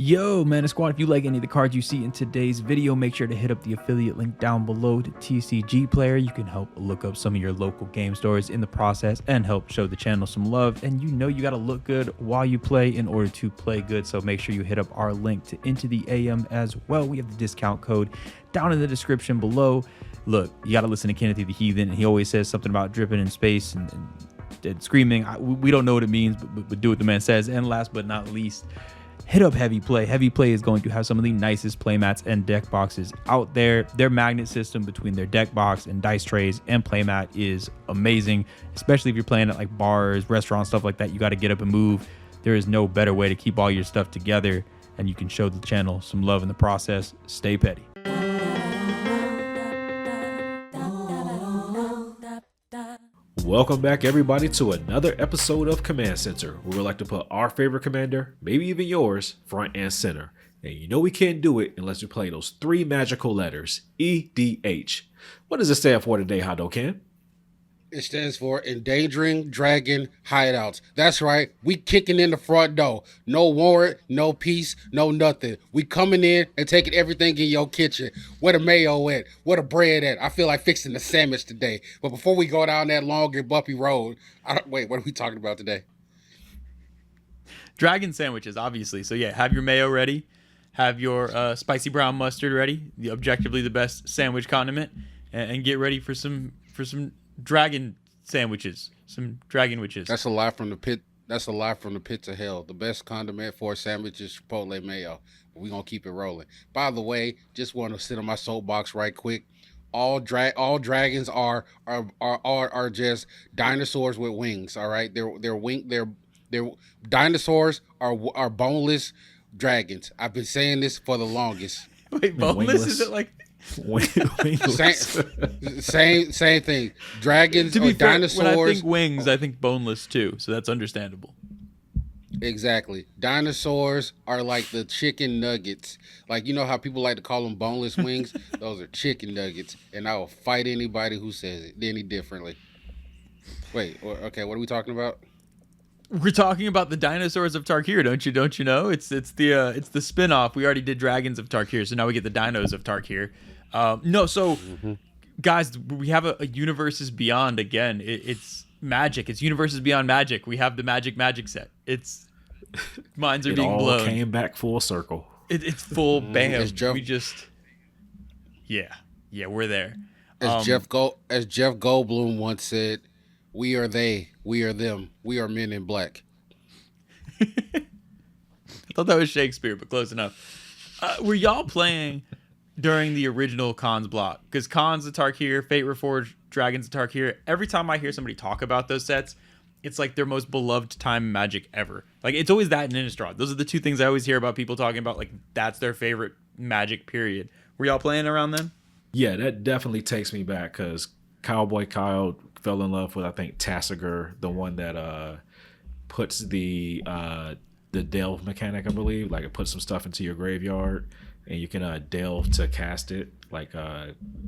Yo, Mana Squad, if you like any of the cards you see in today's video, make sure to hit up the affiliate link down below to TCG Player. You can help look up some of your local game stores in the process and help show the channel some love. And you know you got to look good while you play in order to play good. So make sure you hit up our link to Into the AM as well. We have the discount code down in the description below. Look, you got to listen to Kenneth the Heathen, and he always says something about dripping in space and screaming. We don't know what it means, but do what the man says. And last but not least, hit up Heavy Play. Heavy Play is going to have some of the nicest playmats and deck boxes out there. Their magnet system between their deck box and dice trays and playmat is amazing, especially if you're playing at like bars, restaurants, stuff like that. You got to get up and move. There is no better way to keep all your stuff together, and you can show the channel some love in the process. Stay petty. Welcome back, everybody, to another episode of Command Center, where we like to put our favorite commander, maybe even yours, front and center. And you know we can't do it unless we play those three magical letters, EDH. What does it stand for today, Hadoken? It stands for Endangering Dragon Hideouts. That's right. We kicking in the front door. No warrant, no peace, no nothing. We coming in and taking everything in your kitchen. Where the mayo at? Where the bread at? I feel like fixing the sandwich today. But before we go down that long and bumpy road, wait, what are we talking about today? Dragon sandwiches, obviously. So yeah, have your mayo ready. Have your spicy brown mustard ready. The objectively the best sandwich condiment. And get ready for some dragon sandwiches, some dragon witches. That's a lie from the pit. That's a lie from the pits of hell. The best condiment for a sandwich is chipotle mayo. We're gonna keep it rolling. By the way, just want to sit on my soapbox right quick. All dragons are just dinosaurs with wings. All right, they're dinosaurs are boneless dragons. I've been saying this for the longest. Wait, boneless? Is it like? Same thing. Dragons to be or fair, dinosaurs. When I think wings, I think boneless too, so that's understandable. Exactly. Dinosaurs are like the chicken nuggets. Like, you know how people like to call them boneless wings? Those are chicken nuggets, and I will fight anybody who says it any differently. Wait, okay, what are we talking about? We're talking about the dinosaurs of Tarkir, don't you know? It's the spin-off. We already did Dragons of Tarkir, so now we get the dinos of Tarkir. Guys, we have a Universes Beyond again. It's magic. It's Universes Beyond Magic. We have the magic set. It's minds are being blown. It all came back full circle. It's full bam. We're there. As Jeff Goldblum once said, "We are they, we are them, we are men in black." I thought that was Shakespeare, but close enough. Were y'all playing during the original Khans block? Because Khans of Tarkir, Fate Reforged, Dragons of Tarkir, every time I hear somebody talk about those sets, it's like their most beloved time in Magic ever. Like, it's always that and Innistrad. Those are the two things I always hear about people talking about, like, that's their favorite Magic period. Were y'all playing around then? Yeah, that definitely takes me back, because Cowboy Kyle fell in love with, I think, Tassiger, the one that puts the delve mechanic, I believe. Like, it puts some stuff into your graveyard, and you can delve to cast it, like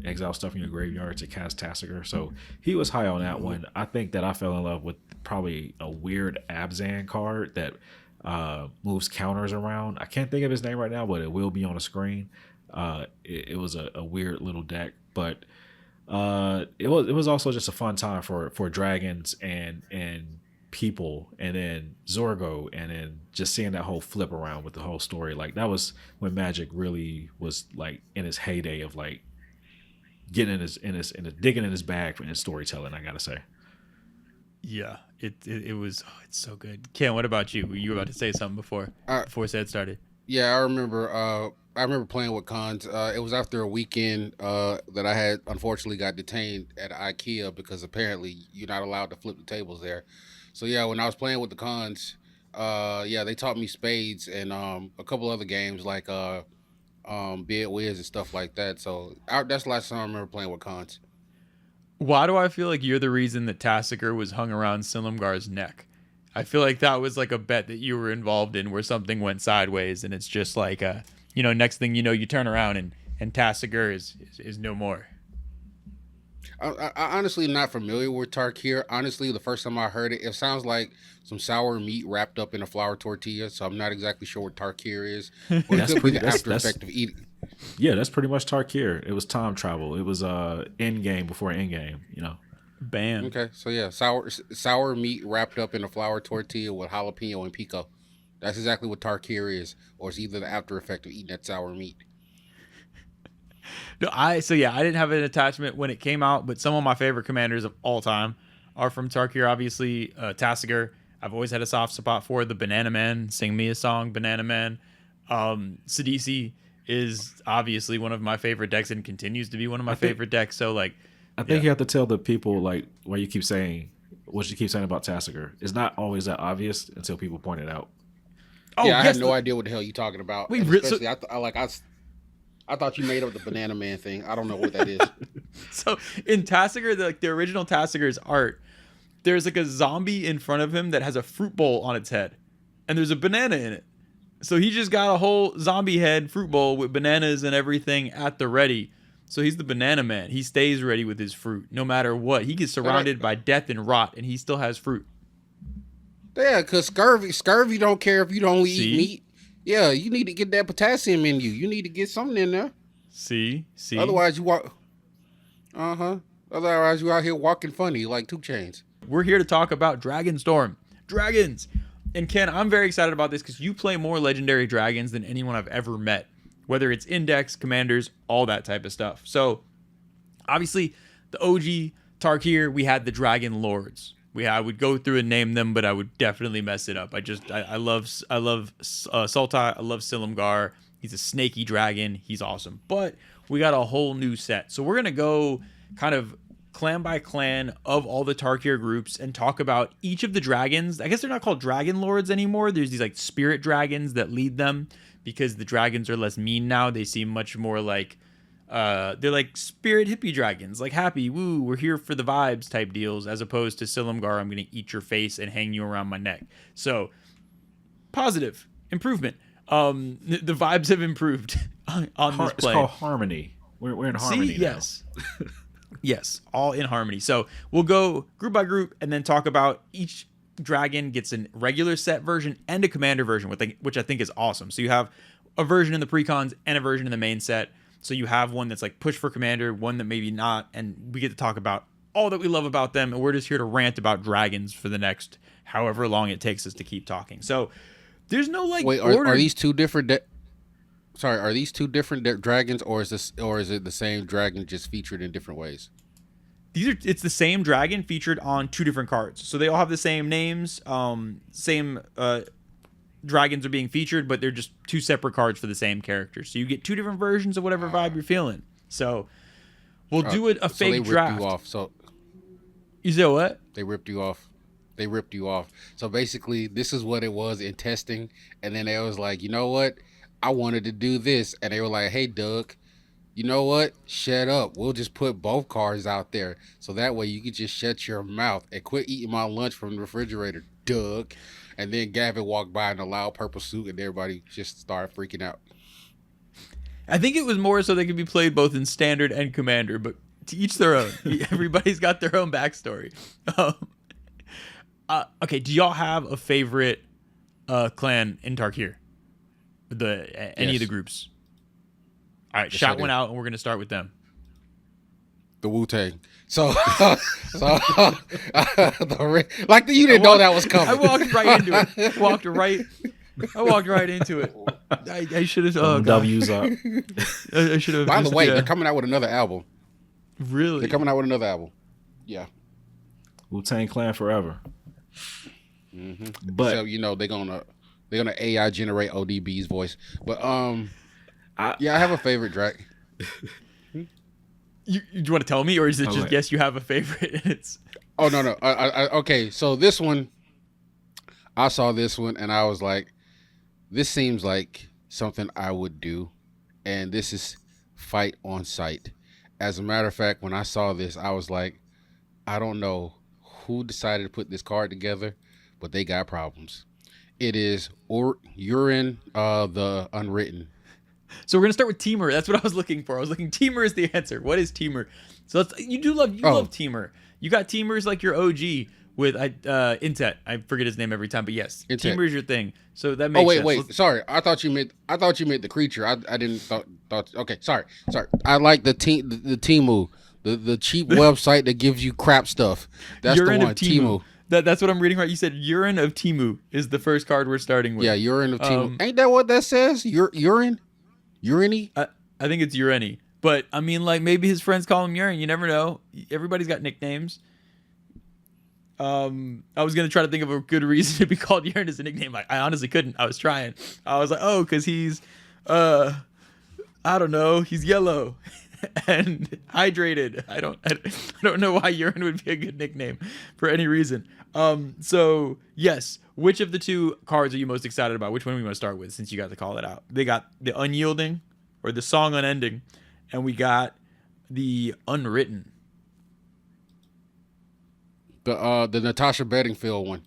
exile stuff in your graveyard to cast Tassiger. So he was high on that one. I think that I fell in love with probably a weird Abzan card that moves counters around. I can't think of his name right now, but it will be on the screen. It was a weird little deck, but it was also just a fun time for dragons and people, and then Zorgo, and then just seeing that whole flip around with the whole story. Like, that was when Magic really was like in its heyday of like getting digging in his bag for his storytelling, I gotta say. Yeah, it was. Oh, it's so good. Ken, what about you? You were about to say something before Seth started. Yeah, I remember playing with Khans. It was after a weekend that I had unfortunately got detained at IKEA because apparently you're not allowed to flip the tables there. So yeah, when I was playing with the Khans, they taught me spades and a couple other games like Bid Wiz and stuff like that. So that's the last time I remember playing with Khans. Why do I feel like you're the reason that Tassiger was hung around Silumgar's neck? I feel like that was like a bet that you were involved in where something went sideways, and it's just like next thing you know, you turn around and Tassiger is no more. I honestly not familiar with Tarkir. Honestly, the first time I heard it, it sounds like some sour meat wrapped up in a flour tortilla. So I'm not exactly sure what Tarkir is, or it That's could be pretty. the after effect of eating. Yeah, that's pretty much Tarkir. It was time travel. It was end game before end game. You know. Bam. Okay, so yeah, sour meat wrapped up in a flour tortilla with jalapeno and pico. That's exactly what Tarkir is, or it's either the after effect of eating that sour meat. No, I didn't have an attachment when it came out, but some of my favorite commanders of all time are from Tarkir. Obviously, Tasigur. I've always had a soft spot for the Banana Man. Sing me a song, Banana Man. Sidisi is obviously one of my favorite decks and continues to be one of my favorite decks. So like, I think you have to tell the people like why you keep saying what you keep saying about Tasigur. It's not always that obvious until people point it out. Oh, yeah, I had no idea what the hell you talking about. Wait, especially, I thought you made up the Banana Man thing. I don't know what that is. So in Tasigur, the original Tasigur's art, there's like a zombie in front of him that has a fruit bowl on its head, and there's a banana in it. So he just got a whole zombie head fruit bowl with bananas and everything at the ready. So he's the Banana Man. He stays ready with his fruit no matter what. He gets surrounded by death and rot, and he still has fruit. Yeah, because scurvy don't care if you don't eat meat. Yeah, you need to get that potassium in you. You need to get something in there. See. Otherwise, you walk. Otherwise, you out here walking funny like 2 Chainz. We're here to talk about Dragonstorm. Dragons. And Ken, I'm very excited about this because you play more legendary dragons than anyone I've ever met. Whether it's index, commanders, all that type of stuff. So, obviously, the OG Tarkir, we had the Dragon Lords. I would go through and name them, but I would definitely mess it up. I love Sultai. I love Silumgar. He's a snaky dragon. He's awesome. But we got a whole new set. So we're going to go kind of clan by clan of all the Tarkir groups and talk about each of the dragons. I guess they're not called Dragon Lords anymore. There's these like spirit dragons that lead them because the dragons are less mean now. They seem much more like they're like spirit hippie dragons, like happy, woo, we're here for the vibes type deals, as opposed to Silumgar, I'm going to eat your face and hang you around my neck. So positive improvement. The vibes have improved on this play. It's called harmony. We're in harmony. See, yes. Yes, all in harmony. So we'll go group by group and then talk about each dragon gets a regular set version and a commander version, which I think is awesome. So you have a version in the precons and a version in the main set. So you have one that's like push for commander, one that maybe not, and we get to talk about all that we love about them, and we're just here to rant about dragons for the next however long it takes us to keep talking. So there's no like are these two different are these two different dragons, or is it the same dragon just featured in different ways? It's the same dragon featured on 2 different cards. So they all have the same names, same dragons are being featured, but they're just 2 separate cards for the same character. So you get 2 different versions of whatever vibe you're feeling. So we'll do it a fake draft. You off. So you say what? They ripped you off. So basically, this is what it was in testing, and then they was like, you know what? I wanted to do this, and they were like, hey, Doug, you know what? Shut up. We'll just put both cards out there, so that way you can just shut your mouth and quit eating my lunch from the refrigerator, Doug. And then Gavin walked by in a loud purple suit, and everybody just started freaking out. I think it was more so they could be played both in standard and commander, but to each their own. Everybody's got their own backstory. Okay, do y'all have a favorite clan in Tarkir? Any of the groups? All right, shout one out, and we're going to start with them. The Wu-Tang. So, like you didn't know that was coming. I walked right into it. I walked right into it. I should have. Oh, W's up. I should have. By the way, they're coming out with another album. Really? They're coming out with another album. Yeah. Wu-Tang Clan forever. Mm-hmm. But so, you know they're gonna AI generate ODB's voice. But I have a favorite drag. You want to tell me, or is it just yes? You have a favorite. It's. Oh no. Okay, so this one, I saw this one and I was like, this seems like something I would do, and this is fight on sight. As a matter of fact, when I saw this, I was like, I don't know who decided to put this card together, but they got problems. It is Urine, the Unwritten. So we're gonna start with Temur. That's what I was looking for. I was looking. Temur is the answer. What is Temur? So you love Temur. You got Temur's like your OG with Intet. I forget his name every time, but yes, Temur is your thing. So that makes sense. Wait. Sorry, I thought you meant the creature. I didn't thought. Okay, sorry. I like the Temu, the cheap website that gives you crap stuff. That's Urine the one. of Temu. That's what I'm reading right. You said Urine of Temu is the first card we're starting with. Yeah, Urine of Temu. Ain't that what that says? Urine? Urine? I think it's Urine. But I mean, like, maybe his friends call him Urine. You never know. Everybody's got nicknames. I was gonna try to think of a good reason to be called Urine as a nickname. I honestly couldn't. I was trying. I was like, oh, because he's I don't know, he's yellow and hydrated. I don't know why Urine would be a good nickname for any reason. So yes, which of the two cards are you most excited about? Which one we want to start with, since you got to call it out? They got the Unyielding, or the Song Unending, and we got the Unwritten. The Natasha Bedingfield one.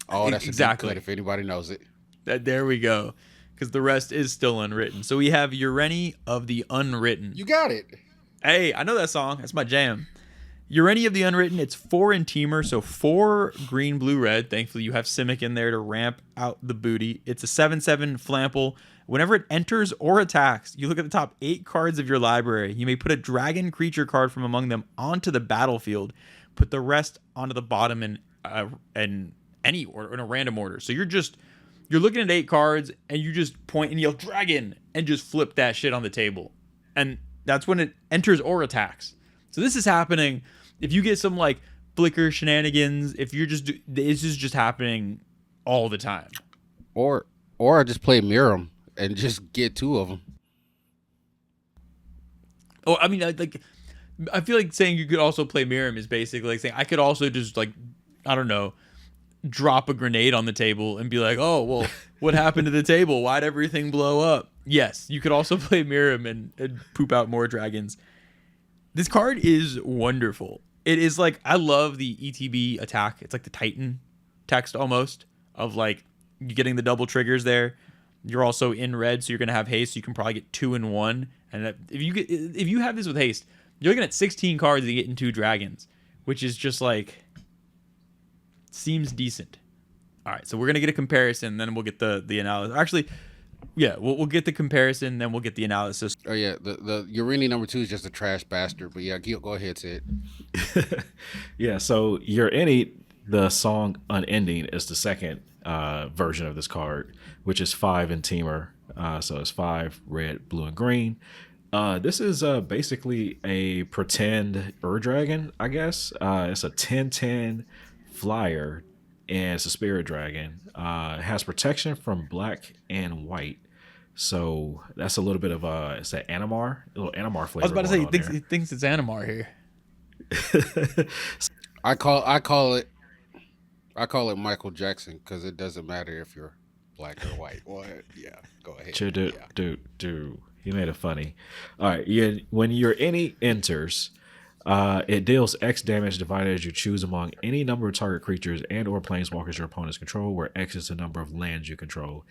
Oh, that's exactly. a good cut if anybody knows it. There we go. Because the rest is still unwritten. So we have Ureni of the Unwritten. You got it. Hey, I know that song. That's my jam. Ureni of the Unwritten. It's 4 in Temur, so 4 green, blue, red. Thankfully, you have Simic in there to ramp out the booty. It's a 7/7 Flample. Whenever it enters or attacks, you look at the top 8 cards of your library. You may put a dragon creature card from among them onto the battlefield. Put the rest onto the bottom in any order, in a random order. So you're looking at 8 cards and you just point and yell dragon and just flip that shit on the table. And that's when it enters or attacks. So this is happening if you get some like flicker shenanigans, if you're this is just happening all the time. Or I just play Miram and just get 2 of them. Oh, I mean, I feel like saying you could also play Miram is basically like saying I could also just, like, I don't know, drop a grenade on the table and be like, oh, well, what happened to the table? Why'd everything blow up? Yes, you could also play Miram and poop out more dragons. This card is wonderful. It is like, I love the ETB attack. It's like the Titan text almost of like you getting the double triggers there. You're also in red, so you're going to have haste. So you can probably get 2 in 1. And if you have this with haste, you're looking at 16 cards to get in 2 dragons, which is just like, seems decent. All right, so we're gonna get a comparison, then we'll get the analysis. Actually, yeah, we'll get the comparison, then we'll get the analysis. Oh yeah, the Ureni number 2 is just a trash bastard. But yeah, go ahead, Sid. Yeah, so Ureni, the Song Unending, is the second version of this card, which is 5 in Temur. So it's 5 red, blue, and green. This is basically a pretend Ur-Dragon, I guess. It's a 10/10 flyer, and it's a spirit dragon. It has protection from black and white. So that's a little bit of it's an Animar, a little Animar flavor. I was about to say, he thinks it's Animar here. I call it Michael Jackson because it doesn't matter if you're black or white. What? Yeah, go ahead. Dude. You made it funny. All right. When Ureni enters, it deals X damage divided as you choose among any number of target creatures and or planeswalkers your opponents control, where X is the number of lands you control.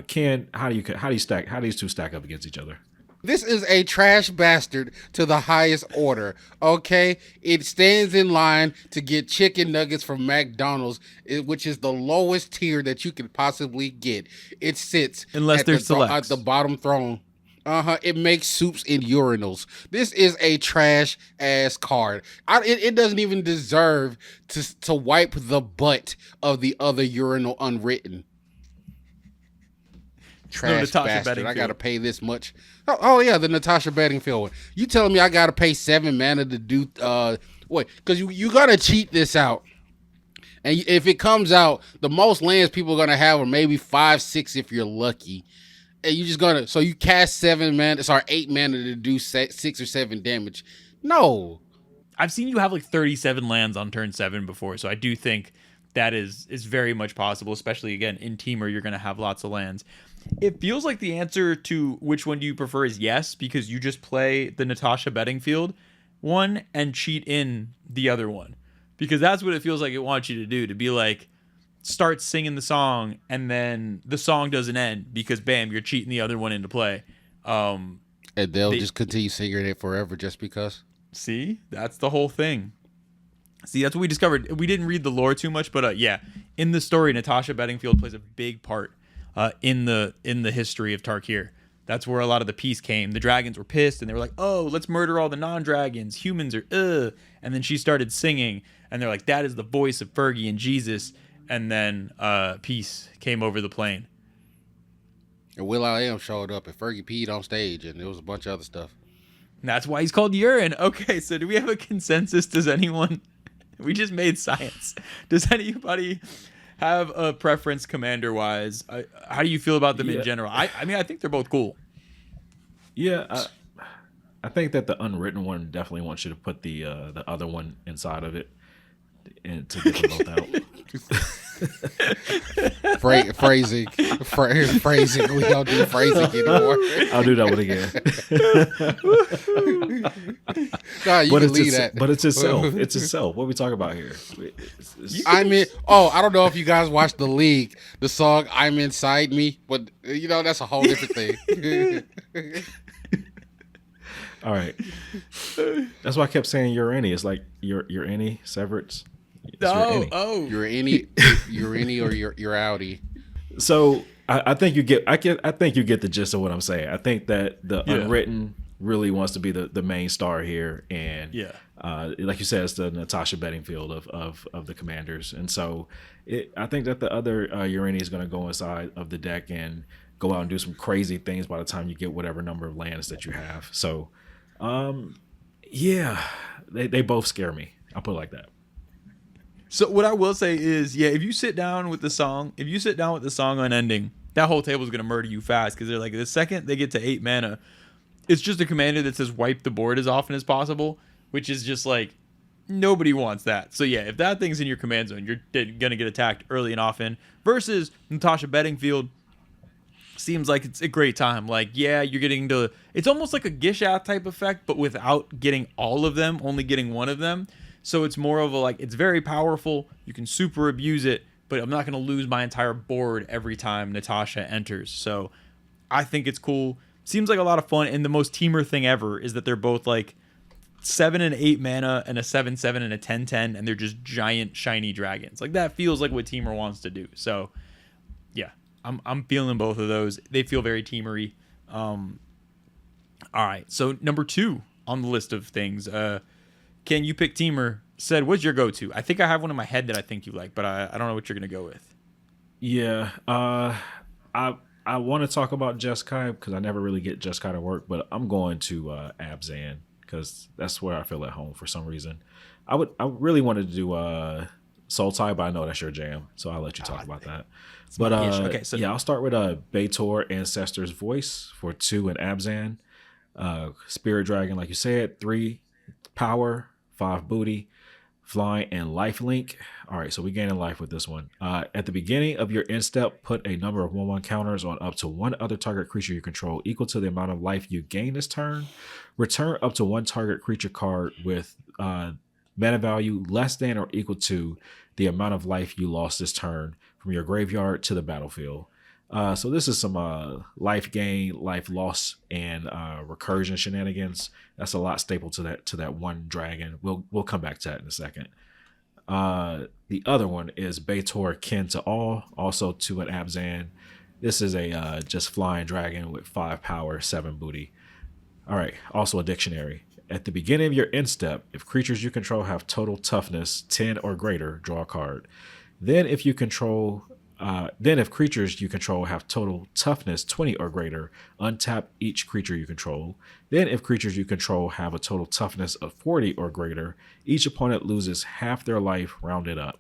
Ken, how do you stack? How do these two stack up against each other? This is a trash bastard to the highest order, okay? It stands in line to get chicken nuggets from McDonald's, which is the lowest tier that you could possibly get. It sits at the bottom throne. It makes soups in urinals. This is a trash ass card. It doesn't even deserve to wipe the butt of the other urinal unwritten. Trash bastard. I gotta pay this much. Oh yeah, the Natasha Bedingfield one. You telling me I gotta pay 7 mana to do because you gotta cheat this out. And if it comes out, the most lands people are gonna have are maybe 5, 6 if you're lucky. And you just so you cast 8 mana to do 6 or 7 damage. No. I've seen you have like 37 lands on turn 7 before, so I do think that is very much possible, especially again in Temur, you're gonna have lots of lands. It feels like the answer to which one do you prefer is yes, because you just play the Natasha Bedingfield one and cheat in the other one. Because that's what it feels like it wants you to do, to be like, starts singing the song, and then the song doesn't end because bam, you're cheating the other one into play. And they'll just continue singing it forever just because. See, that's the whole thing. See, that's what we discovered. We didn't read the lore too much, but yeah, in the story, Natasha Bedingfield plays a big part in the history of Tarkir. That's where a lot of the peace came. The dragons were pissed, and they were like, "Oh, let's murder all the non-dragons. Humans are And then she started singing, and they're like, "That is the voice of Fergie and Jesus." And then peace came over the plane. And will.i.am showed up, and Fergie peed on stage, and there was a bunch of other stuff. And that's why he's called Urine. Okay, so do we have a consensus? Does anyone... We just made science. Does anybody have a preference commander-wise? How do you feel about them in general? I mean, I think they're both cool. Yeah, I think that the unwritten one definitely wants you to put the other one inside of it and to get them both out. Phrasing. We don't do phrasing anymore. I'll do that one again. Nah, you can leave that. But it's itself. It's itself. What are we talking about here? I don't know if you guys watched The League, the song "I'm Inside Me," but that's a whole different thing. All right. That's why I kept saying you're any. It's like you're any Severance. You're any or you're outie. So I think you get the gist of what I'm saying. I think that the unwritten really wants to be the main star here, and like you said, it's the Natasha Bedingfield of the commanders, and so I think that the other Urani is going to go inside of the deck and go out and do some crazy things by the time you get whatever number of lands that you have. So they both scare me. I'll put it like that. So what I will say is, if you sit down with the song unending, that whole table is going to murder you fast, because they're like, the second they get to 8 mana, it's just a commander that says wipe the board as often as possible, which is just like, nobody wants that. So if that thing's in your command zone, you're going to get attacked early and often, versus Natasha Bedingfield seems like it's a great time. Like, you're getting to, it's almost like a Gishath type effect, but without getting all of them, only getting one of them. So it's more of a, like, it's very powerful. You can super abuse it, but I'm not going to lose my entire board every time Natasha enters. So I think it's cool. Seems like a lot of fun. And the most Temur thing ever is that they're both like 7 and 8 mana and a 7/7 and a 10/10, and they're just giant shiny dragons. Like, that feels like what Temur wants to do. So I'm feeling both of those. They feel very Temury. All right. So number 2 on the list of things. Can you pick Temur? Said, what's your go-to? I think I have one in my head that I think you like, but I don't know what you're going to go with. Yeah. I want to talk about Jeskai because I never really get Jeskai to work, but I'm going to Abzan because that's where I feel at home for some reason. I really wanted to do Sultai, but I know that's your jam, so I'll let you talk about that. But okay, so I'll start with Baitor Ancestor's Voice for 2 and Abzan. Spirit Dragon, like you said, 3 power, 5 booty, flying, and lifelink. All right, so we gaining life with this one. At the beginning of your end step, put a number of 1/1 counters on up to one other target creature you control equal to the amount of life you gain this turn. Return up to one target creature card with mana value less than or equal to the amount of life you lost this turn from your graveyard to the battlefield. So this is some life gain, life loss, and recursion shenanigans. That's a lot staple to that one dragon. We'll come back to that in a second. The other one is Baitor Kin to All, also 2 an Abzan. This is a just flying dragon with 5 power, 7 booty. All right, also a dictionary. At the beginning of your end step, if creatures you control have total toughness 10 or greater, draw a card. Then if creatures you control have total toughness 20 or greater, untap each creature you control. Then if creatures you control have a total toughness of 40 or greater, each opponent loses half their life rounded up.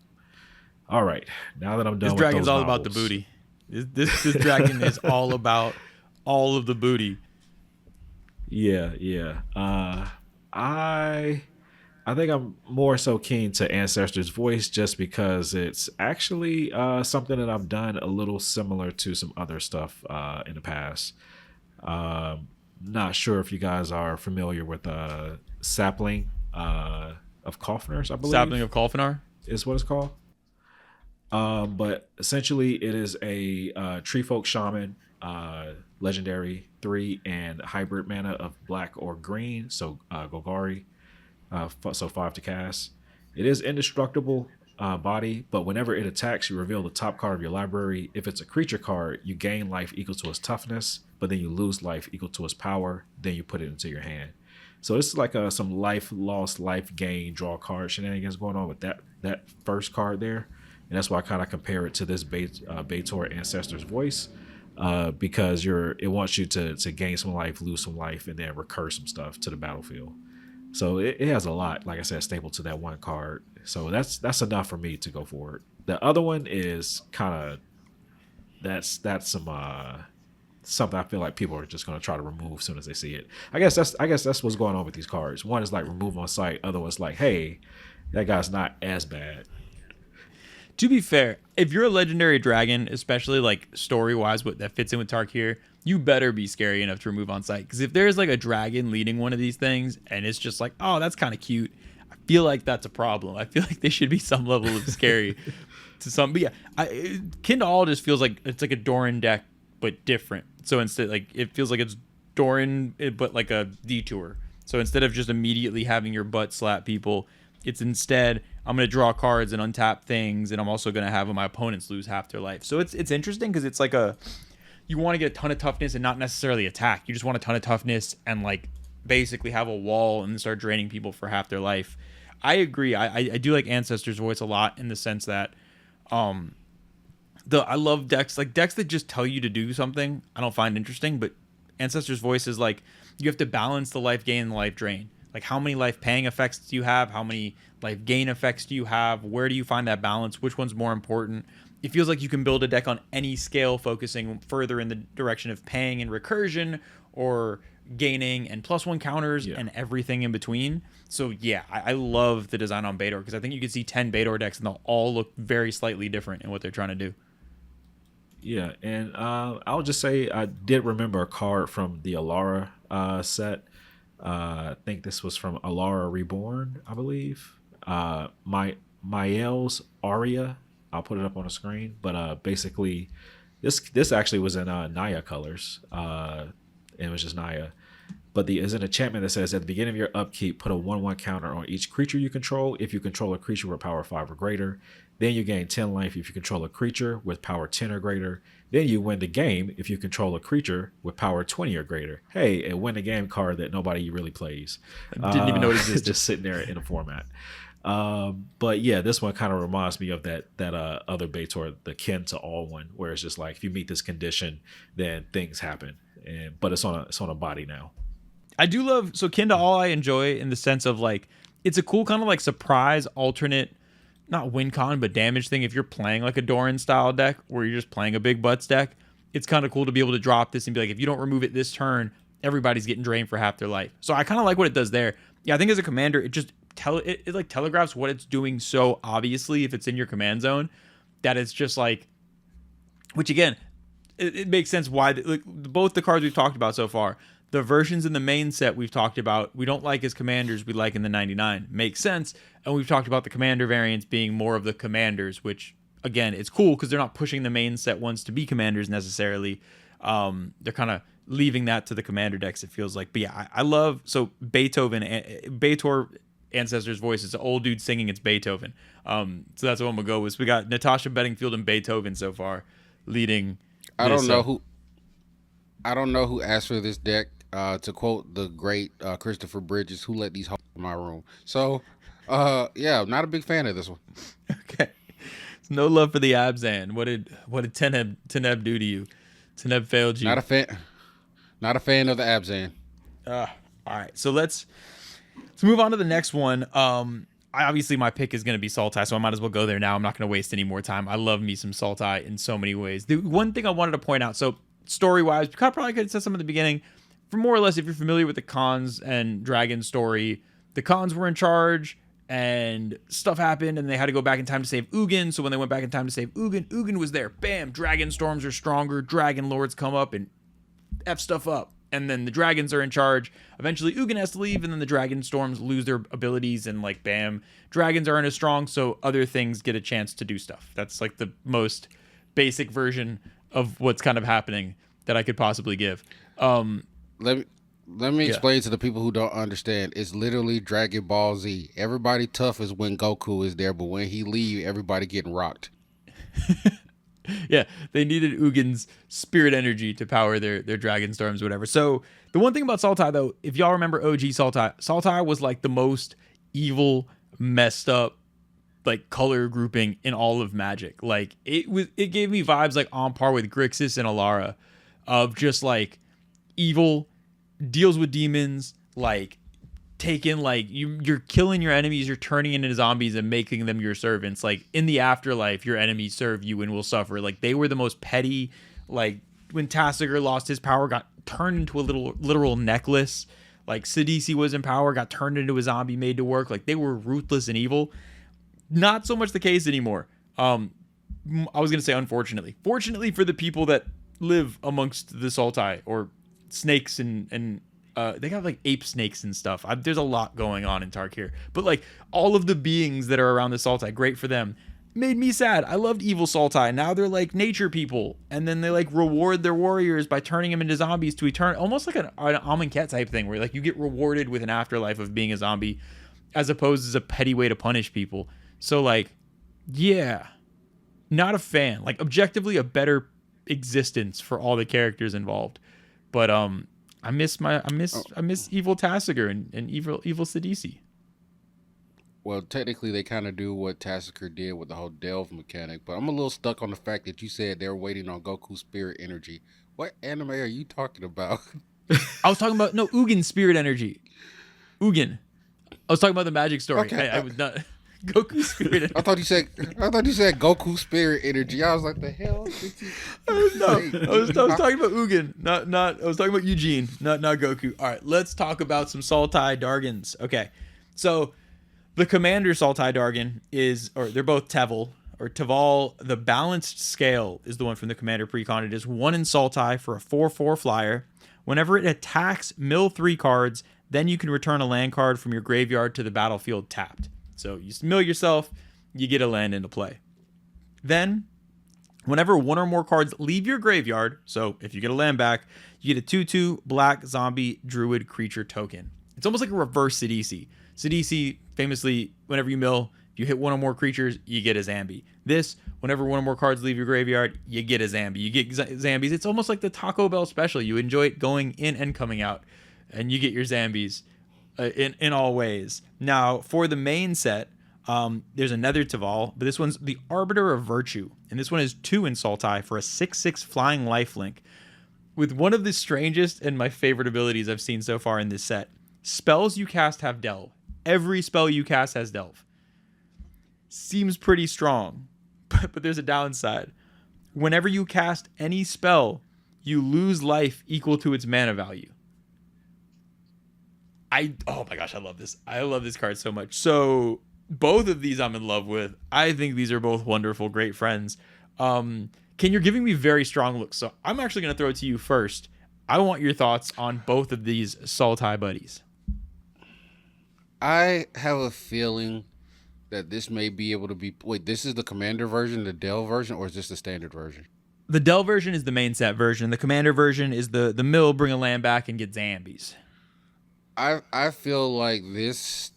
All right, now that I'm done with those dragon's all about the booty. This dragon is all about all of the booty. Yeah. I think I'm more so keen to Ancestor's Voice just because it's actually something that I've done a little similar to some other stuff in the past. Not sure if you guys are familiar with Sapling of Coffners, I believe. Sapling of Kolfinar? Is what it's called. But essentially, it is a tree folk shaman, legendary 3 and hybrid mana of black or green. So Golgari, so 5 to cast. It is indestructible body, but whenever it attacks, you reveal the top card of your library. If it's a creature card, you gain life equal to its toughness, but then you lose life equal to its power. Then you put it into your hand. So this is like some life lost, life gain, draw card shenanigans going on with that first card there. And that's why I kind of compare it to this Baator Ancestor's Voice, because it wants you to gain some life, lose some life, and then recur some stuff to the battlefield. So it has a lot, like I said, stapled to that one card. So that's enough for me to go forward. The other one is kind of that's some something I feel like people are just going to try to remove as soon as they see it. I guess that's what's going on with these cards. One is like remove on sight. Other one's like, hey, that guy's not as bad. To be fair, if you're a legendary dragon, especially like story wise, that fits in with Tarkir, you better be scary enough to remove on sight. Because if there's like a dragon leading one of these things and it's just like, oh, that's kind of cute, I feel like that's a problem. I feel like they should be some level of scary to some. But yeah, Kin to All just feels like it's like a Doran deck, but different. So instead, like it feels like it's Doran, but like a detour. So instead of just immediately having your butt slap people, it's instead I'm going to draw cards and untap things, and I'm also going to have my opponents lose half their life. So it's interesting because it's like you want to get a ton of toughness and not necessarily attack. You just want a ton of toughness and like basically have a wall and start draining people for half their life. I agree. I do like Ancestor's Voice a lot in the sense that I love decks that just tell you to do something. I don't find interesting, but Ancestor's Voice is like you have to balance the life gain and the life drain. Like how many life paying effects do you have? How many life gain effects do you have? Where do you find that balance? Which one's more important? It feels like you can build a deck on any scale, focusing further in the direction of paying and recursion, or gaining and +1 counters, and everything in between. So yeah, I love the design on Baator because I think you could see 10 Baator decks and they'll all look very slightly different in what they're trying to do. Yeah, and I'll just say I did remember a card from the Alara set. I think this was from Alara Reborn, I believe. Mael's Aria. I'll put it up on the screen. But basically, this actually was in Naya colors. And it was just Naya. But there's an enchantment that says at the beginning of your upkeep, put a 1/1 counter on each creature you control. If you control a creature with power 5 or greater, then you gain 10 life if you control a creature with power 10 or greater. Then you win the game if you control a creature with power 20 or greater. Hey, a win the game card that nobody really plays. Didn't even know it existed. Just sitting there in a format. But yeah, this one kind of reminds me of that other Baator, the Kin to All one, where it's just like if you meet this condition, then things happen. But it's on a body now. I do love Kin to All. I enjoy in the sense of like it's a cool kind of like surprise alternate, not win con but damage thing. If you're playing like a Doran style deck where you're just playing a big butts deck, it's kind of cool to be able to drop this and be like, if you don't remove it this turn, everybody's getting drained for half their life. So I kind of like what it does there. Yeah, I think as a commander, it just it like telegraphs what it's doing so obviously if it's in your command zone that it's just like, which again, it makes sense why like both the cards we've talked about so far. The versions in the main set we've talked about, we don't like as commanders, we like in the 99. Makes sense. And we've talked about the commander variants being more of the commanders, which, again, it's cool because they're not pushing the main set ones to be commanders necessarily. They're kind of leaving that to the commander decks, it feels like. But yeah, I love, so Baator Ancestor's Voice is an old dude singing it's Beethoven. So that's what I'm going to go with. We got Natasha Bedingfield and Beethoven so far leading. I don't know who asked for this deck. To quote the great Christopher Bridges, who let these hoes in my room. So, yeah, not a big fan of this one. Okay. No love for the Abzan. What did Teneb do to you? Teneb failed you. Not a fan of the Abzan. All right. So let's move on to the next one. Obviously my pick is going to be Sultai, so I might as well go there now. I'm not going to waste any more time. I love me some Sultai in so many ways. The one thing I wanted to point out, so story-wise, probably could have said some at the beginning. For more or less, if you're familiar with the Khans and Dragon story, the Khans were in charge and stuff happened and they had to go back in time to save Ugin. So when they went back in time to save Ugin was there. Bam, Dragon storms are stronger. Dragon lords come up and F stuff up. and then the dragons are in charge. Eventually Ugin has to leave, and then the Dragonstorms lose their abilities, and like bam, dragons aren't as strong, so other things get a chance to do stuff. That's like the most basic version of what's kind of happening that I could possibly give. Let me explain to the people who don't understand. It's literally Dragon Ball Z. Everybody tough is when Goku is there, but when he leave, everybody getting rocked. Yeah, they needed Ugin's spirit energy to power their Dragonstorms, whatever. So the one thing about Sultai, though, if y'all remember OG Sultai was like the most evil, messed up, like color grouping in all of Magic. Like it gave me vibes like on par with Grixis and Alara, of just like evil, deals with demons, like taking like you're killing your enemies, you're turning into zombies and making them your servants. Like in the afterlife, your enemies serve you and will suffer. Like they were the most petty. Like when Tassiger lost his power, got turned into a literal necklace. Like Sidisi was in power, got turned into a zombie made to work. Like they were ruthless and evil. Not so much the case anymore. I was gonna say unfortunately. Fortunately for the people that live amongst the Sultai, or snakes and they got like ape snakes and stuff. There's a lot going on in Tarkir, but like all of the beings that are around the Sultai, great for them. Made me sad. I loved evil Sultai. Now they're like nature people, and then they like reward their warriors by turning them into zombies to eternal, almost like an Amonkhet type thing, where like you get rewarded with an afterlife of being a zombie, as opposed as a petty way to punish people. So like, yeah, not a fan. Like objectively, a better existence for all the characters involved, but I miss evil Tassiger and evil Sidisi. Well, technically, they kind of do what Tassiger did with the whole delve mechanic, but I'm a little stuck on the fact that you said they're waiting on Goku's spirit energy. What anime are you talking about? I was talking about Ugin spirit energy. Ugin. I was talking about the Magic story. Okay. I was not Goku spirit energy. I thought you said Goku spirit energy. I was like, the hell? I was talking about Ugin, not. I was talking about Eugene, not Goku. All right, let's talk about some Sultai Dargans. Okay, so the Commander Sultai Dargan they're both Teval or Teval. The balanced scale is the one from the Commander Precon. It is 1 in Sultai for a 4/4 flyer. Whenever it attacks, mill 3 cards. Then you can return a land card from your graveyard to the battlefield tapped. So you mill yourself, you get a land into play. Then, whenever 1 or more cards leave your graveyard, so if you get a land back, you get a 2/2 black zombie druid creature token. It's almost like a reverse Sidisi. Sidisi, famously, whenever you mill, if you hit 1 or more creatures, you get a Zambi. This, whenever 1 or more cards leave your graveyard, you get a Zambi. You get Zambis. It's almost like the Taco Bell special. You enjoy it going in and coming out, and you get your Zambis in all ways. Now, for the main set, there's another Teval, but this one's the Arbiter of Virtue, and this one is 2 in Sultai for a 6/6 flying lifelink, with one of the strangest and my favorite abilities I've seen so far in this set. Spells you cast have Delve. Every spell you cast has Delve. Seems pretty strong, but there's a downside. Whenever you cast any spell, you lose life equal to its mana value. Oh my gosh, I love this. I love this card so much. So both of these I'm in love with. I think these are both wonderful, great friends. Ken, you're giving me very strong looks, so I'm actually going to throw it to you first. I want your thoughts on both of these Sultai buddies. I have a feeling that this may be able to be... Wait, this is the Commander version, the Dell version, or is this the standard version? The Dell version is the main set version. The Commander version is the mill, bring a land back, and get Zambies. I feel like this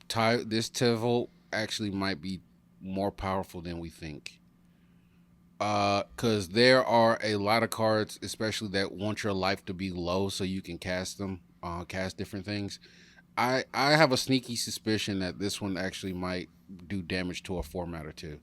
Teval actually might be more powerful than we think. Because there are a lot of cards, especially that want your life to be low so you can cast them, cast different things. I have a sneaky suspicion that this one actually might do damage to a format or two.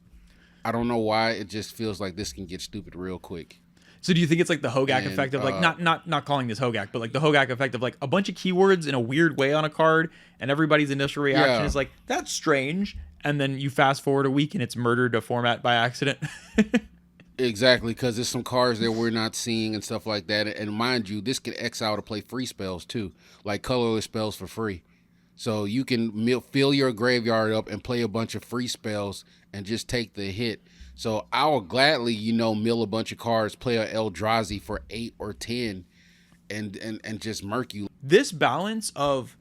I don't know why. It just feels like this can get stupid real quick. So do you think it's like the Hogak effect of like not calling this Hogak, but like the Hogak effect of like a bunch of keywords in a weird way on a card, and everybody's initial reaction is like, that's strange, and then you fast forward a week and it's murdered a format by accident. Exactly, because there's some cards that we're not seeing and stuff like that. And mind you, this can exile to play free spells too, like colorless spells for free. So you can fill your graveyard up and play a bunch of free spells and just take the hit. So I will gladly, mill a bunch of cards, play a Eldrazi for 8 or 10, and just murk you. This balance of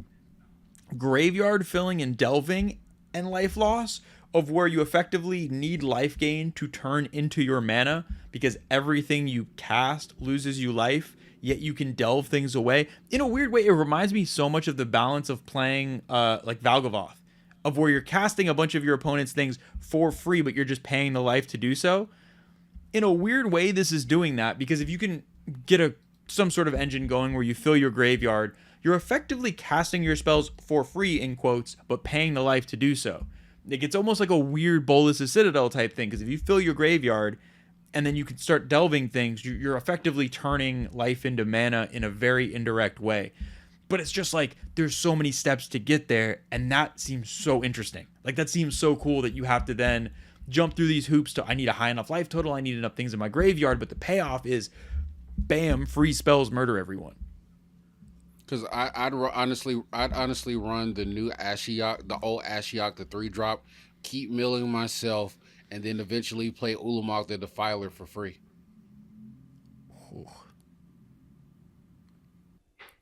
graveyard filling and delving and life loss, of where you effectively need life gain to turn into your mana because everything you cast loses you life, yet you can delve things away. In a weird way, it reminds me so much of the balance of playing like Valgavoth, of where you're casting a bunch of your opponent's things for free, but you're just paying the life to do so. In a weird way, this is doing that, because if you can get some sort of engine going where you fill your graveyard, you're effectively casting your spells for free, in quotes, but paying the life to do so. Like, it's almost like a weird Bolas' Citadel type thing, because if you fill your graveyard and then you can start delving things, you're effectively turning life into mana in a very indirect way. But it's just like, there's so many steps to get there, and that seems so interesting. Like, that seems so cool that you have to then jump through these hoops to, I need a high enough life total, I need enough things in my graveyard, but the payoff is, bam, free spells murder everyone. Because I'd honestly run the new Ashiok, the old Ashiok, the 3-drop, keep milling myself, and then eventually play Ulamog the Defiler for free.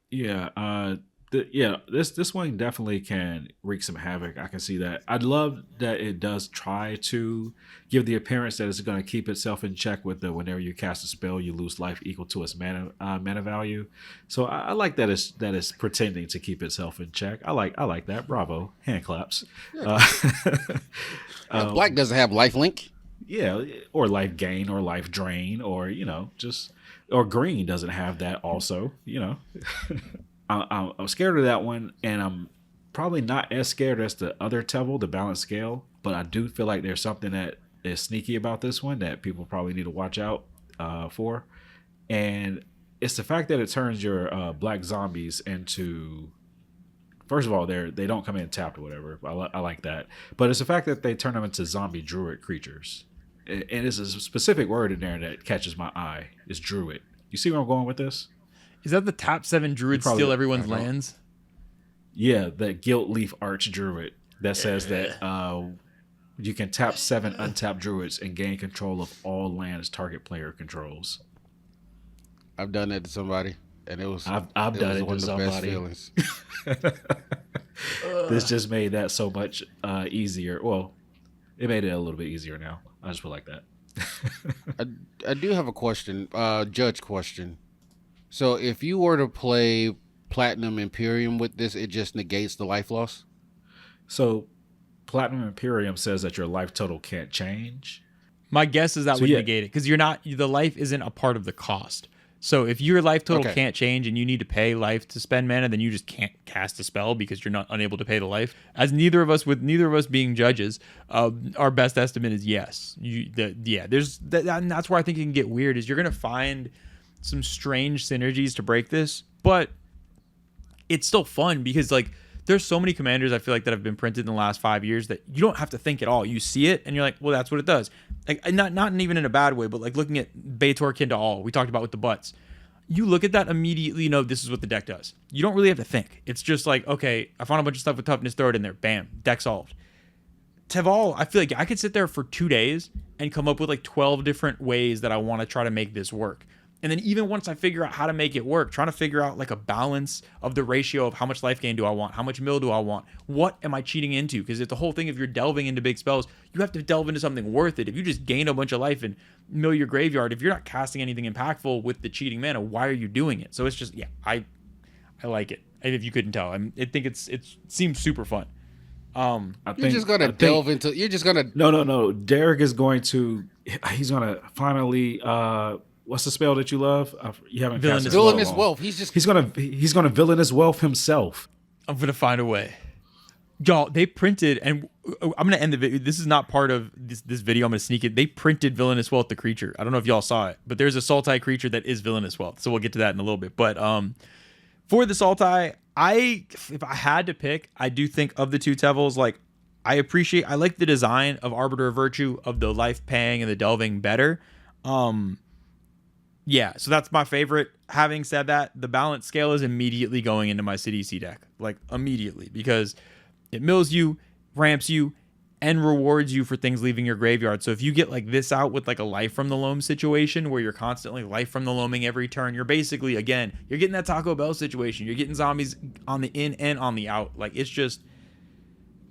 Yeah, this one definitely can wreak some havoc. I can see that. I'd love that it does try to give the appearance that it's going to keep itself in check with the whenever you cast a spell, you lose life equal to its mana value. So I like that it's pretending to keep itself in check. I like that. Bravo, hand claps. Yeah. Black doesn't have life link. Yeah, or life gain, or life drain, or or green doesn't have that also. I'm scared of that one, and I'm probably not as scared as the other Tevel, the Balanced Scale, but I do feel like there's something that is sneaky about this one that people probably need to watch out for, and it's the fact that it turns your black zombies into, first of all, they don't come in tapped or whatever. I like that, but it's the fact that they turn them into zombie druid creatures, and it's a specific word in there that catches my eye. It's druid. You see where I'm going with this? Is that the top 7 druids steal everyone's lands? Yeah, the Guilt Leaf Arch Druid that says that you can tap 7 untapped druids and gain control of all lands target player controls. I've done that to somebody, and it was I've done it to somebody. This just made that so much easier. Well, it made it a little bit easier now. I just feel like that. I do have a question, judge question. So if you were to play Platinum Imperium with this, it just negates the life loss? So Platinum Imperium says that your life total can't change. My guess is that would negate it, because the life isn't a part of the cost. So if your life total can't change and you need to pay life to spend mana, then you just can't cast a spell because you're not unable to pay the life. As neither of us being judges, our best estimate is yes. And that's where I think it can get weird, is you're going to find some strange synergies to break this, but it's still fun because, like, there's so many commanders I feel like that have been printed in the last 5 years that you don't have to think at all. You see it and you're like, well, that's what it does. Like, not even in a bad way, but like looking at Baator Kin to All, we talked about with the butts. You look at that immediately, you know this is what the deck does. You don't really have to think. It's just like, okay, I found a bunch of stuff with toughness, throw it in there, bam, deck solved. Teval, I feel like I could sit there for 2 days and come up with like 12 different ways that I want to try to make this work. And then even once I figure out how to make it work, trying to figure out like a balance of the ratio of how much life gain do I want, how much mill do I want, what am I cheating into? Because it's the whole thing, if you're delving into big spells, you have to delve into something worth it. If you just gain a bunch of life and mill your graveyard, if you're not casting anything impactful with the cheating mana, why are you doing it? So it's just, I like it. If you couldn't tell, I think it seems super fun. You're just gonna delve into. You're just gonna. No. Derek is going to. He's gonna finally. What's the spell that you love? You haven't cast Villainous Wealth. He's gonna Villainous Wealth himself. I'm gonna find a way. Y'all, they printed, and I'm gonna end the video. This is not part of this video. I'm gonna sneak it. They printed Villainous Wealth, the creature. I don't know if y'all saw it, but there's a Sultai creature that is Villainous Wealth. So we'll get to that in a little bit. But for the Sultai, if I had to pick, I do think of the two Tevils, like I like the design of Arbiter of Virtue, of the life paying and the delving better. Yeah, so that's my favorite. Having said that, the Balanced Scale is immediately going into my CDC deck, like immediately, because it mills you, ramps you, and rewards you for things leaving your graveyard. So if you get like this out with like a life from the loam situation where you're constantly life from the loaming every turn, you're basically, again, you're getting that Taco Bell situation. You're getting zombies on the in and on the out. Like, it's just,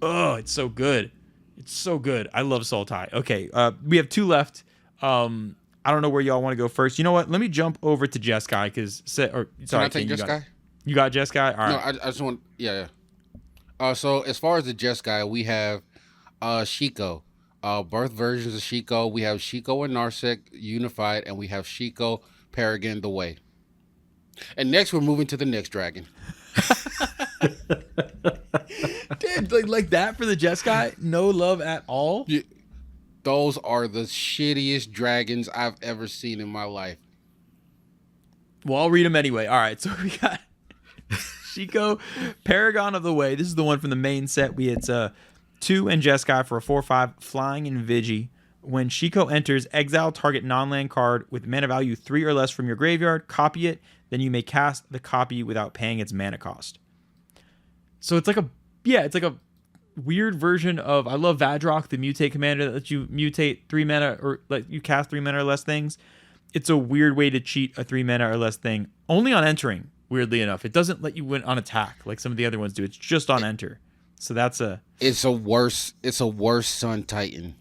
oh, it's so good. It's so good. I love Sultai. Okay, we have 2 left. I don't know where y'all want to go first. You know what? Let me jump over to Jeskai because sorry, Can I take Jeskai? You got Jeskai? All right. No, I just want yeah. So as far as the Jeskai, we have Shiko. Birth versions of Shiko. We have Shiko and Narsec unified, and we have Shiko Paragon the Way. And next we're moving to the next dragon. Dude, like that for the Jeskai? No love at all? Yeah. Those are the shittiest dragons I've ever seen in my life. Well, I'll read them anyway. All right, so we got Shiko, Paragon of the Way. This is the one from the main set. It's 2 and Jeskai for a 4/5 flying in Vigi. When Shiko enters, exile target non-land card with mana value 3 or less from your graveyard, copy it, then you may cast the copy without paying its mana cost. So it's like a weird version of, I love Vadrock, the mutate commander that lets you mutate 3 mana or let you cast 3 mana or less things. It's a weird way to cheat a 3 mana or less thing. Only on entering, weirdly enough. It doesn't let you win on attack like some of the other ones do. It's just on enter. So it's a worse Sun Titan.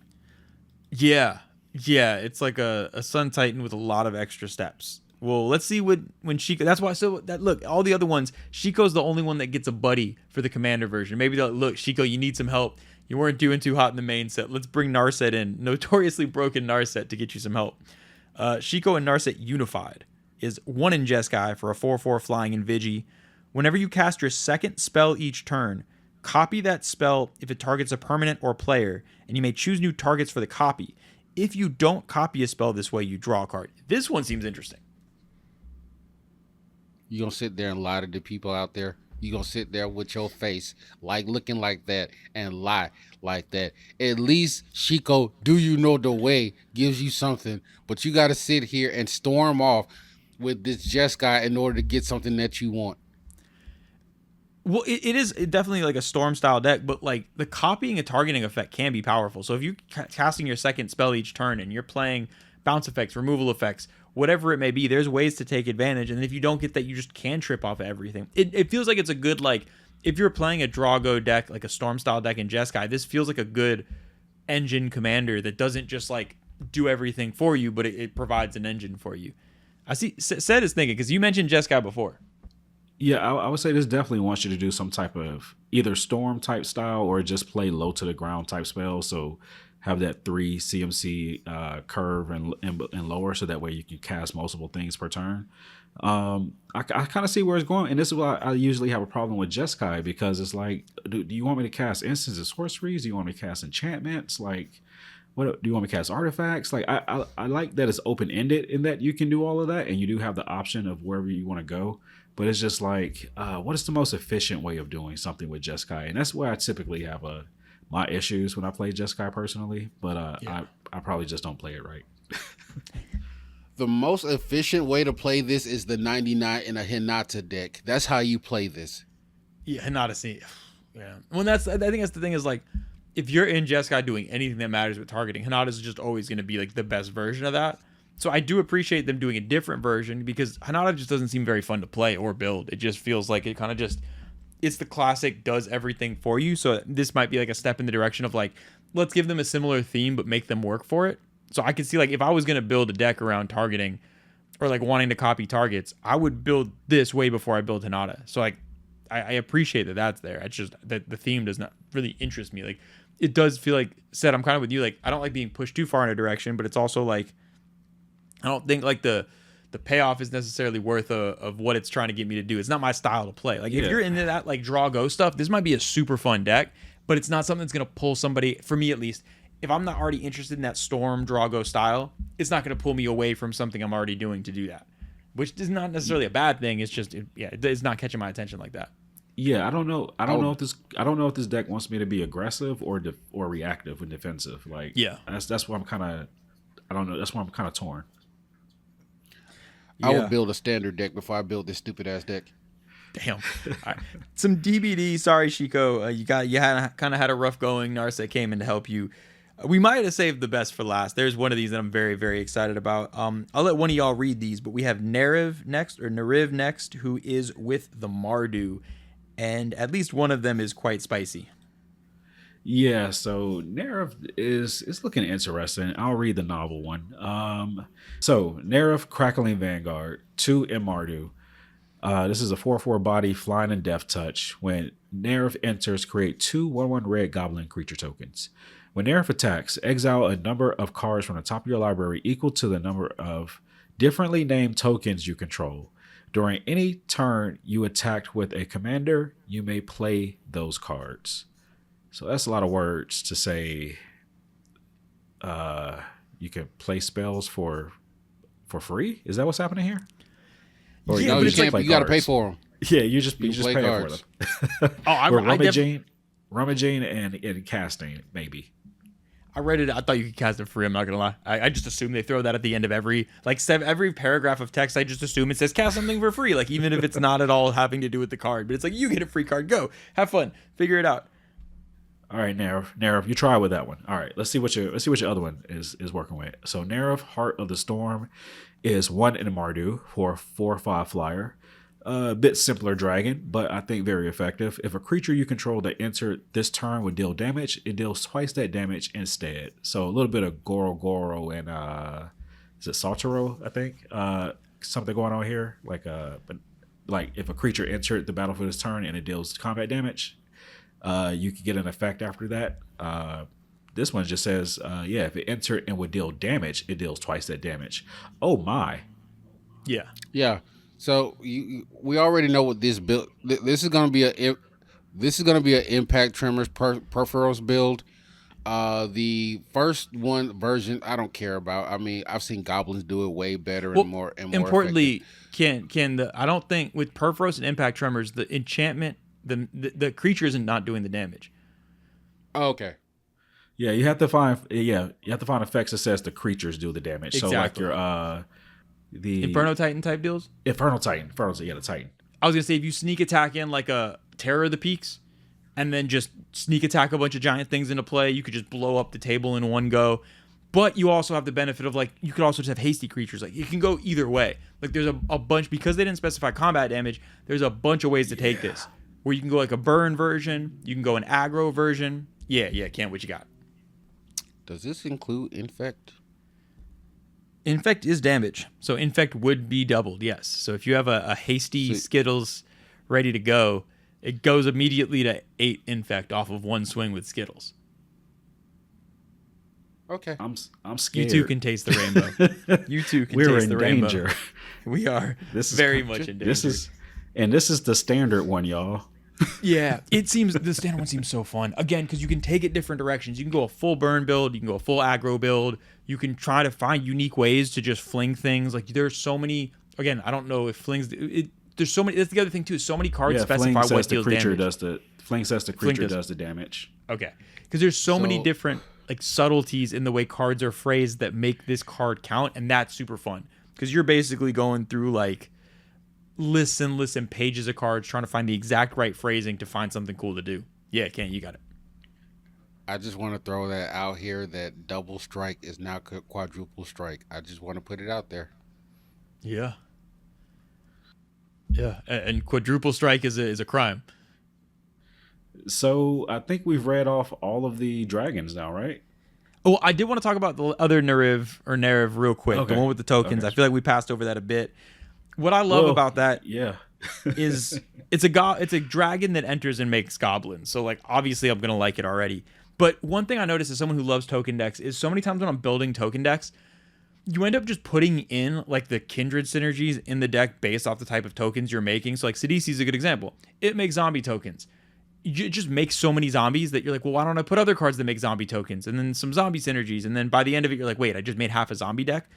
Yeah. It's like a Sun Titan with a lot of extra steps. Well, let's see when Shiko. That's why. So that look, all the other ones, Shiko's the only one that gets a buddy for the commander version. Maybe they'll look, Shiko, you need some help. You weren't doing too hot in the main set. Let's bring Narset in, notoriously broken Narset, to get you some help. Shiko and Narset unified is 1 in Jeskai for a 4/4 flying in Vigi. Whenever you cast your second spell each turn, copy that spell if it targets a permanent or player, and you may choose new targets for the copy. If you don't copy a spell this way, you draw a card. This one seems interesting. You gonna sit there and lie to the people out there? You gonna sit there with your face like looking like that and lie like that? At least Shiko, do you know the way, gives you something, but you gotta sit here and storm off with this Jeskai in order to get something that you want. Well, it is definitely like a storm style deck, but like the copying and targeting effect can be powerful. So if you're casting your second spell each turn and you're playing bounce effects, removal effects, whatever it may be, there's ways to take advantage. And if you don't get that, you just can trip off of everything. It feels like it's a good, like, if you're playing a draw-go deck, like a storm style deck in Jeskai, this feels like a good engine commander that doesn't just like do everything for you, but it provides an engine for you. I see Seth is thinking, because you mentioned Jeskai before. Yeah, I would say this definitely wants you to do some type of either storm type style or just play low to the ground type spell. So have that 3 CMC curve and lower, so that way you can cast multiple things per turn. I kind of see where it's going, and this is why I usually have a problem with Jeskai, because it's like, do you want me to cast instants and sorceries? Do you want me to cast enchantments? Like, what do you want me to cast artifacts? Like, I like that it's open ended in that you can do all of that, and you do have the option of wherever you want to go. But it's just like, what is the most efficient way of doing something with Jeskai? And that's where I typically have my issues when I play Jeskai personally. But I probably just don't play it right. The most efficient way to play this is the 99 in a Hinata deck. That's how you play this. Yeah, Hinata scene. Yeah. Well, I think that's the thing is, like, if you're in Jeskai doing anything that matters with targeting, Hinata is just always going to be like the best version of that. So I do appreciate them doing a different version, because Hinata just doesn't seem very fun to play or build. It just feels like it kind of just, it's the classic does everything for you. So this might be like a step in the direction of like, let's give them a similar theme, but make them work for it. So I could see, like, if I was going to build a deck around targeting or like wanting to copy targets, I would build this way before I build Hinata. So like, I appreciate that that's there. It's just that the theme does not really interest me. Like, it does feel like, Seth, I'm kind of with you. Like, I don't like being pushed too far in a direction, but it's also like, I don't think like the payoff is necessarily worth of what it's trying to get me to do. It's not my style to play. Like, if you're into that like draw go stuff, this might be a super fun deck, but it's not something that's going to pull somebody, for me at least. If I'm not already interested in that storm draw go style, it's not going to pull me away from something I'm already doing to do that, which is not necessarily a bad thing. It's just, it's not catching my attention like that. Yeah, I don't know if this deck wants me to be aggressive or reactive and defensive. Like, that's why I'm kind of, I don't know. That's why I'm kind of torn. I would build a standard deck before I build this stupid ass deck. Damn. All right. Some DBD. Sorry, Shiko. You had kind of had a rough going. Narset came in to help you. We might have saved the best for last. There's one of these that I'm very, very excited about. I'll let one of y'all read these, but we have Nariv next, who is with the Mardu, and at least one of them is quite spicy. Yeah, so Nariv is looking interesting. I'll read the novel one. So Nariv, Crackling Vanguard, 2 in Mardu. This is a 4/4 body, flying and death touch. When Nariv enters, create 2 1/1 red goblin creature tokens. When Nariv attacks, exile a number of cards from the top of your library equal to the number of differently named tokens you control. During any turn you attacked with a commander, you may play those cards. So that's a lot of words to say. You can play spells for free. Is that what's happening here? Or yeah, you can't. You got to pay for them. Yeah, you just pay for them. Rummaging and casting maybe. I read it. I thought you could cast it free. I'm not gonna lie. I just assume they throw that at the end of every paragraph of text. I just assume it says cast something for free, like even if it's not at all having to do with the card. But it's like you get a free card. Go have fun. Figure it out. All right, Nariv, you try with that one. All right, let's see what your other one is working with. So Nariv, Heart of the Storm, is 1 in Mardu for a 4/5 flyer. A bit simpler dragon, but I think very effective. If a creature you control that entered this turn would deal damage, it deals twice that damage instead. So a little bit of Goro and is it Saltero? I think something going on here. Like if a creature entered the battlefield this turn and it deals combat damage, you could get an effect after that. This one just says, if it entered and would deal damage, it deals twice that damage. Oh my. Yeah. Yeah. So we already know what this build. This is going to be an Impact Tremors Peripherals build. The first one version I don't care about. I mean, I've seen goblins do it way better and more importantly, effective. I don't think with Peripherals and Impact Tremors the enchantment the creature isn't not doing the damage. Oh, okay. Yeah, you have to find effects that says the creatures do the damage. Exactly. So like your the Inferno Titan type deals? The Titan. I was gonna say if you sneak attack in like a Terror of the Peaks and then just sneak attack a bunch of giant things into play, you could just blow up the table in one go. But you also have the benefit of like you could also just have hasty creatures. Like it can go either way. Like there's a bunch because they didn't specify combat damage, there's a bunch of ways to take this. Where you can go like a burn version, you can go an aggro version. Yeah, Kent, what you got? Does this include infect? Infect is damage, so infect would be doubled, yes. So if you have a hasty Skittles ready to go, it goes immediately to 8 infect off of one swing with Skittles. Okay. I'm scared. You two can taste the rainbow. You two can taste the rainbow. We're in danger. We are very much in danger. This is the standard one, y'all. Yeah, the standard one seems so fun. Again, because you can take it different directions. You can go a full burn build. You can go a full aggro build. You can try to find unique ways to just fling things. Like there's so many. Again, I don't know if flings. There's so many. That's the other thing too. So many cards specify what deals damage. Fling says the creature does the damage. Okay, because there's so many different like subtleties in the way cards are phrased that make this card count, and that's super fun. Because you're basically going through like lists and pages of cards trying to find the exact right phrasing to find something cool to do. Yeah, Kent, you got it. I just want to throw that out here that double strike is now quadruple strike. I just want to put it out there. Yeah. And quadruple strike is a crime. So I think we've read off all of the dragons now, right? Oh, I did want to talk about the other Nariv real quick. Okay. The one with the tokens. Okay. I feel like we passed over that a bit. What I love about that is it's a dragon that enters and makes goblins. So like obviously I'm gonna like it already. But one thing I noticed as someone who loves token decks is so many times when I'm building token decks, you end up just putting in like the kindred synergies in the deck based off the type of tokens you're making. So like Sidisi is a good example. It makes zombie tokens. You just make so many zombies that you're like, well, why don't I put other cards that make zombie tokens? And then some zombie synergies. And then by the end of it, you're like, wait, I just made half a zombie deck.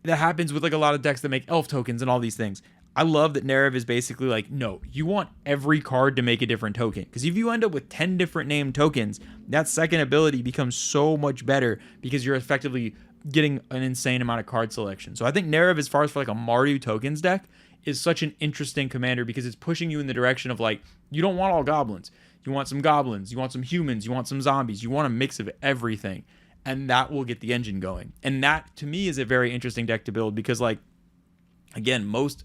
That happens with like a lot of decks that make elf tokens and all these things. I love that Nariv is basically like, no, you want every card to make a different token. Because if you end up with 10 different named tokens, that second ability becomes so much better because you're effectively getting an insane amount of card selection. So I think Nariv, as far as for like a Mardu tokens deck, is such an interesting commander because it's pushing you in the direction of like, you don't want all goblins. You want some goblins, you want some humans, you want some zombies, you want a mix of everything. And that will get the engine going. And that, to me, is a very interesting deck to build because, like, again, most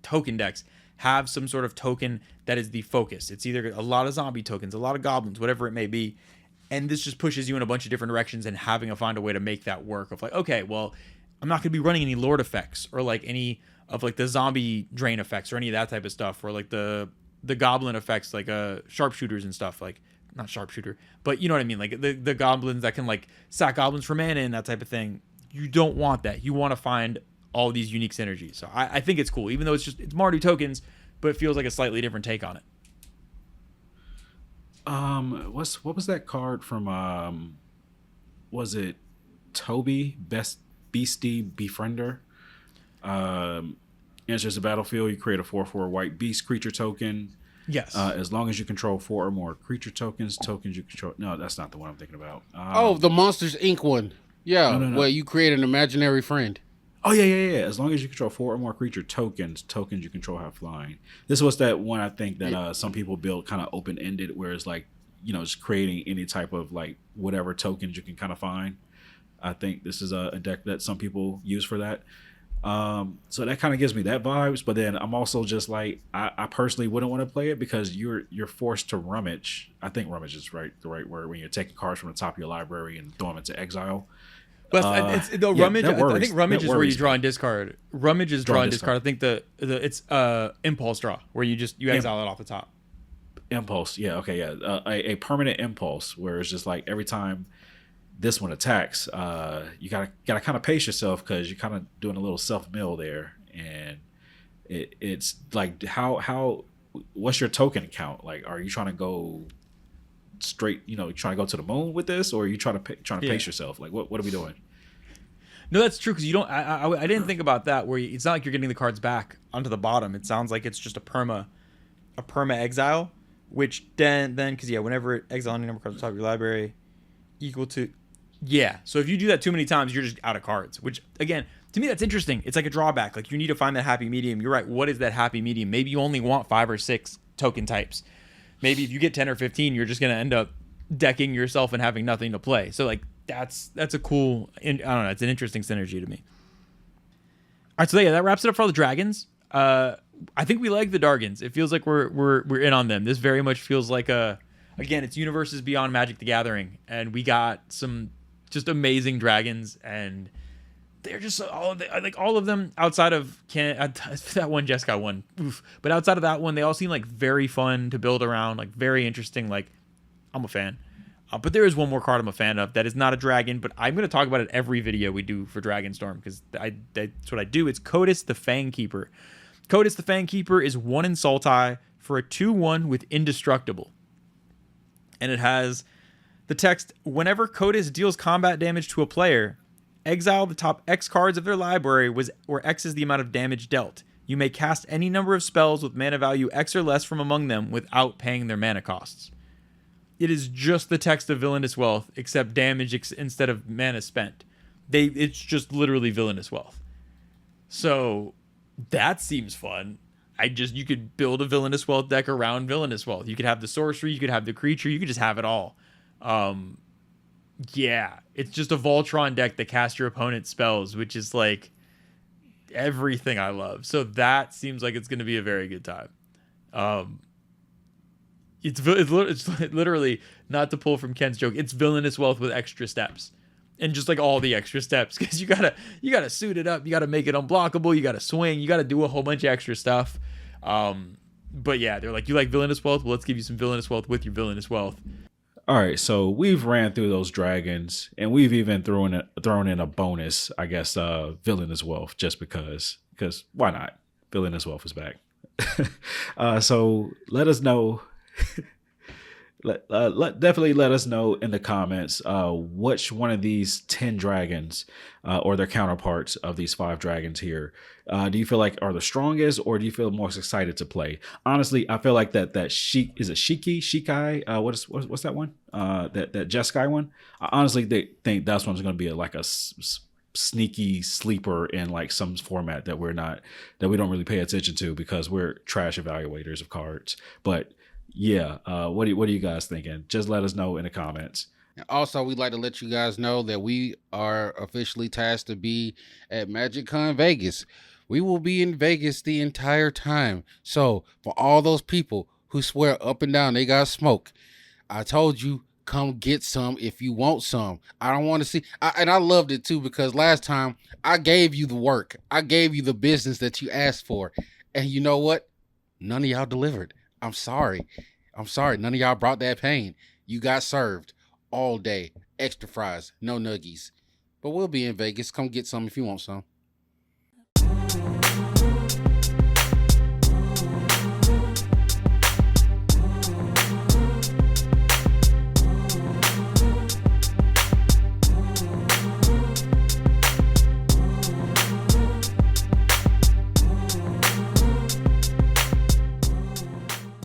token decks have some sort of token that is the focus. It's either a lot of zombie tokens, a lot of goblins, whatever it may be. And this just pushes you in a bunch of different directions and having to find a way to make that work of like, okay, well, I'm not going to be running any Lord effects or like any of like the zombie drain effects or any of that type of stuff or like the goblin effects, like sharpshooters and stuff, like not sharpshooter, but you know what I mean? Like the goblins that can like sack goblins for mana and that type of thing. You don't want that. You want to find all these unique synergies. So I think it's cool, even though it's Mardu tokens, but it feels like a slightly different take on it. What was that card from? Was it Toby Beastie Befriender? Enters the battlefield, you create a 4/4 white beast creature token. Yes. As long as you control 4 or more creature tokens you control. No, that's not the one I'm thinking about. The Monsters Inc. one. Yeah, no. where you create an imaginary friend. Oh, yeah. As long as you control 4 or more creature tokens you control have flying. This was that one I think that some people build kind of open-ended, where it's like, you know, just creating any type of like whatever tokens you can kind of find. I think this is a deck that some people use for that. So that kind of gives me that vibes, but then I'm also just like, I personally wouldn't want to play it because you're forced to rummage. I think rummage is the right word, when you're taking cards from the top of your library and throw them into exile. But rummage. I think rummage is where you draw and discard. Rummage is draw and discard. I think it's impulse draw, where you exile it off the top. Impulse, yeah, okay, yeah, a permanent impulse where it's just like every time this one attacks, you gotta kind of pace yourself because you're kind of doing a little self mill there, and it's like how what's your token count? Like, are you trying to go straight? You know, trying to go to the moon with this, or are you trying to pace yourself? Like, what are we doing? No, that's true because you don't. I didn't think about that. Where it's not like you're getting the cards back onto the bottom. It sounds like it's just a perma exile, which then because whenever exile any number of cards on top of your library equal to. Yeah, so if you do that too many times, you're just out of cards, which, again, to me, that's interesting. It's like a drawback. Like, you need to find that happy medium. You're right. What is that happy medium? Maybe you only want 5 or 6 token types. Maybe if you get 10 or 15, you're just going to end up decking yourself and having nothing to play. So, like, that's a cool, I don't know, it's an interesting synergy to me. All right, so yeah, that wraps it up for all the dragons. I think we like the Dargans. It feels like we're in on them. This very much feels like again, it's universes beyond Magic the Gathering, and we got some just amazing dragons, and they're just all of them outside of that one Jeskai one. Oof. But outside of that one, they all seem like very fun to build around, like very interesting. Like, I'm a fan. But there is one more card I'm a fan of that is not a dragon, but I'm going to talk about it every video we do for Dragonstorm because that's what I do. It's Kotis the Fangkeeper. Kotis the Fangkeeper is 1 in Sultai for a 2/1 with Indestructible. And it has the text, whenever Kotis deals combat damage to a player, exile the top X cards of their library where X is the amount of damage dealt. You may cast any number of spells with mana value X or less from among them without paying their mana costs. It is just the text of Villainous Wealth, except damage instead of mana spent. It's just literally Villainous Wealth. So that seems fun. You could build a Villainous Wealth deck around Villainous Wealth. You could have the sorcery, you could have the creature, you could just have it all. Yeah, it's just a Voltron deck that casts your opponent's spells, which is like everything I love. So that seems like it's going to be a very good time. It's literally, not to pull from Ken's joke, it's Villainous Wealth with extra steps. And just like all the extra steps, because you gotta suit it up, you gotta make it unblockable, you gotta swing, you gotta do a whole bunch of extra stuff. But yeah, they're like, you like Villainous Wealth? Well, let's give you some Villainous Wealth with your Villainous Wealth. All right, so we've ran through those dragons, and we've even thrown in a bonus, I guess, Villainous Wealth, just because why not? Villainous Wealth is back. So let us know. Definitely let us know in the comments which one of these 10 dragons or their counterparts of these 5 dragons here do you feel like are the strongest, or do you feel most excited to play? Honestly, I feel like that Shikai, what's that one? That Jeskai one. I honestly think that's one's going to be like a sneaky sleeper in like some format that we don't really pay attention to because we're trash evaluators of cards. But yeah, what are you guys thinking? Just let us know in the comments. And also, we'd like to let you guys know that we are officially tasked to be at MagicCon Vegas. We will be in Vegas the entire time. So for all those people who swear up and down they got smoke, I told you, come get some if you want some. I don't want to see. And I loved it too, because last time I gave you the work. I gave you the business that you asked for. And you know what? None of y'all delivered. I'm sorry. None of y'all brought that pain. You got served all day. Extra fries, no nuggies. But we'll be in Vegas. Come get some if you want some.